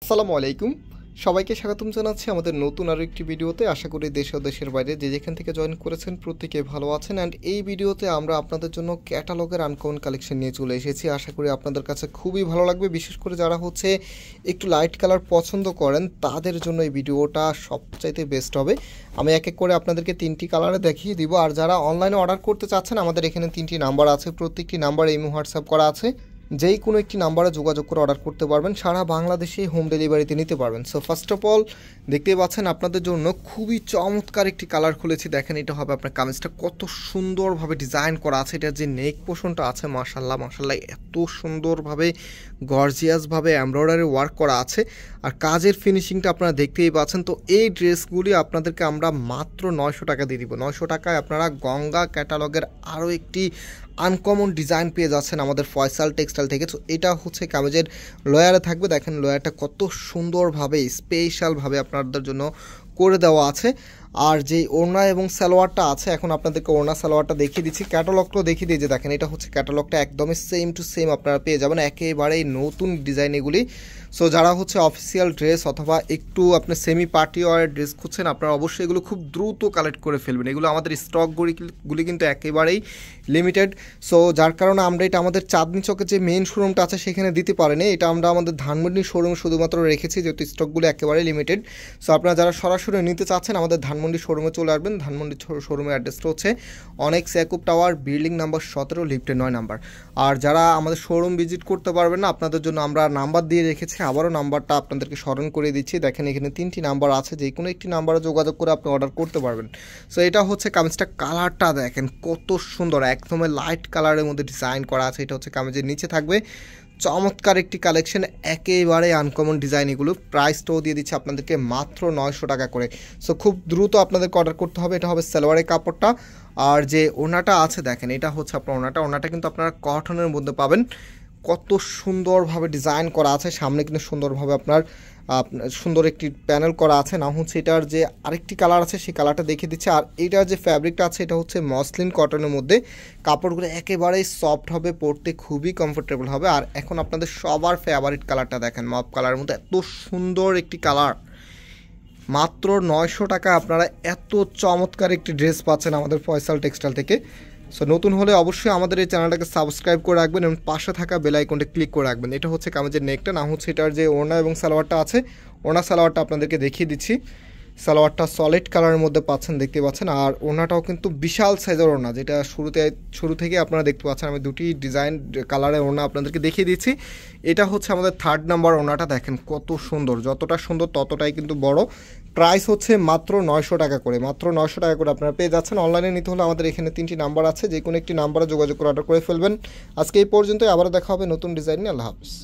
আসসালামু আলাইকুম। সবাইকে স্বাগতম জানাচ্ছি আমাদের নতুন আরও একটি ভিডিওতে। আশা করি দেশ ও দেশের বাইরে যে যেখান থেকে জয়েন করেছেন প্রত্যেকে ভালো আছেন। অ্যান্ড এই ভিডিওতে আমরা আপনাদের জন্য ক্যাটালগের আনকমন কালেকশন নিয়ে চলে এসেছি। আশা করি আপনাদের কাছে খুবই ভালো লাগবে, বিশেষ করে যারা একটু লাইট কালার পছন্দ করেন তাদের জন্য এই ভিডিওটা সবচাইতে বেস্ট হবে। আমি এক এক করে আপনাদেরকে তিনটি কালারে দেখিয়ে দিব। আর যারা অনলাইনে অর্ডার করতে চাচ্ছেন, আমাদের এখানে তিনটি নাম্বার আছে, প্রত্যেকটি নাম্বার ইমো হোয়াটসঅ্যাপ করা আছে। যেই কোনো একটি নাম্বারে যোগাযোগ করে অর্ডার করতে পারবেন, সারা বাংলাদেশে হোম ডেলিভারিতে নিতে পারবেন। সো ফার্স্ট অফ অল দেখতেই পাচ্ছেন আপনাদের জন্য খুবই চমৎকার একটি কালার খুলেছি। দেখেন, এটা হবে আপনার কামিজটা কত সুন্দরভাবে ডিজাইন করা আছে। এটার যে নেক পোর্শনটা আছে মাশাল্লাহ মাশাল্লাহ এত সুন্দরভাবে গর্জিয়াসভাবে এমব্রয়ডারি ওয়ার্ক করা আছে। আর কাজের ফিনিশিংটা আপনারা দেখতেই পাচ্ছেন। তো এই ড্রেসগুলি আপনাদেরকে আমরা মাত্র 900 টাকা দিয়ে দিব। 900 টাকায় আপনারা গঙ্গা ক্যাটালগের আরও একটি আনকমন ডিজাইন পেয়ে যাচ্ছেন আমাদের ফয়সাল টেক্সটাইল থেকে। তো এটা হচ্ছে কামিজের লয়ারে থাকবে। দেখেন লয়ারটা কত সুন্দরভাবে স্পেশালভাবে আপনাদের জন্য করে দেওয়া আছে। আর যে ওড়না এবং সালোয়ারটা আছে, এখন আপনাদেরকে ওড়না সালোয়ারটা দেখিয়ে দিচ্ছি, ক্যাটালগটাও দেখিয়ে দিই। যে দেখেন, এটা হচ্ছে ক্যাটালগটা, একদমই সেম টু সেম আপনারা পেয়ে যাবেন, একেবারেই নতুন ডিজাইন এগুলি। সো যারা অফিসিয়াল ড্রেস অথবা একটু আপনি সেমি পার্টি ওয়ারের ড্রেস খুঁজছেন, আপনারা অবশ্যই এগুলো খুব দ্রুত কালেক্ট করে ফেলবেন। এগুলো আমাদের স্টকগুলি কিন্তু একেবারেই লিমিটেড। সো যার কারণে আমরা এটা আমাদের চাঁদনি চকের যে মেইন শোরুমটা আছে সেখানে দিতে পারিনি, এটা আমরা আমাদের ধানমন্ডি শোরুমে শুধুমাত্র রেখেছি, যেহেতু স্টকগুলো একেবারেই লিমিটেড। সো আপনারা যারা সরাসরি নিতে চাচ্ছেন আমাদের ধানমন্ডি শোরুমে চলে আসবেন। ধানমন্ডি শোরুমের অ্যাড্রেসটা হচ্ছে অনেক্স ইয়াকুব টাওয়ার, বিল্ডিং নাম্বার 17, লিফটে 9 নাম্বার। আর যারা আমাদের শোরুম ভিজিট করতে পারবেন না, আপনাদের জন্য আমরা নাম্বার দিয়ে রেখেছি, আবারও নাম্বারটা আপনাদেরকে স্মরণ করে দিচ্ছি। দেখেন, এখানে তিনটি নাম্বার আছে, যে কোনো একটি নাম্বারে যোগাযোগ করে আপনি অর্ডার করতে পারবেন। সো এটা হচ্ছে কামিজটা, কালারটা দেখেন কত সুন্দর, একদমই লাইট কালারের মধ্যে ডিজাইন করা আছে। এটা হচ্ছে কামিজের নিচে থাকবে। চমৎকার একটি কালেকশন, একেবারে আনকমন ডিজাইন। এগুলো প্রাইসটাও দিয়ে দিচ্ছে আপনাদেরকে মাত্র 900 টাকা করে। সো খুব দ্রুত আপনাদেরকে অর্ডার করতে হবে। এটা হবে সালোয়ারের কাপড়টা। আর যে ওড়নাটা আছে দেখেন, এটা হচ্ছে আপনার ওড়নাটা কিন্তু আপনারা কটনের মধ্যে পাবেন। কত সুন্দরভাবে ডিজাইন করা আছে, সামনে কিন্তু সুন্দরভাবে আপনার সুন্দর একটি প্যানেল করা আছে। না হচ্ছে এটার যে আরেকটি কালার আছে সেই কালারটা দেখিয়ে দিচ্ছে। আর এটার যে ফ্যাব্রিকটা আছে এটা হচ্ছে মসলিন কটনের মধ্যে, কাপড়গুলো একেবারেই সফট হবে, পরতে খুবই কমফোর্টেবল হবে। আর এখন আপনাদের সবার ফেভারিট কালারটা দেখেন, মপ কালারের মধ্যে এত সুন্দর একটি কালার। মাত্র 900 টাকা আপনারা এত চমৎকার একটি ড্রেস পাচ্ছেন আমাদের ফয়সাল টেক্সটাইল থেকে। সো নতুন হলে অবশ্যই আমাদের এই চ্যানেলটাকে সাবস্ক্রাইব করে রাখবেন এবং পাশে থাকা বেল আইকনটা ক্লিক করে রাখবেন। এটা হচ্ছে কামিজের নেকটা। না হচ্ছে এটার যে ওড়না এবং সালোয়ারটা আছে, ওড়না সালোয়ারটা আপনাদেরকে দেখিয়ে দিচ্ছি। সালোয়ারটা সলিড কালারের মধ্যে পাচ্ছেন, দেখতে পাচ্ছেন। আর ওড়নাটাও কিন্তু বিশাল সাইজের ওড়না, যেটা শুরু থেকে আপনারা দেখতে পাচ্ছেন। আমি দুটি ডিজাইন কালারের ওড়না আপনাদেরকে দেখিয়ে দিচ্ছি। এটা হচ্ছে আমাদের 3rd নাম্বার ওড়নাটা। দেখেন কত সুন্দর, যতটা সুন্দর ততটাই কিন্তু বড়। প্রাইস হচ্ছে মাত্র 900 টাকা করে, মাত্র 900 টাকা করে আপনারা পেয়ে যাচ্ছেন। অনলাইনে নিতে হলে আমাদের এখানে তিনটি নাম্বার আছে, যে কোনো একটি নাম্বারে যোগাযোগ করে অর্ডার করে ফেলবেন। আজকে এই পর্যন্তই, আবারও দেখা হবে নতুন ডিজাইন নিয়ে। আল্লাহ হাফিজ।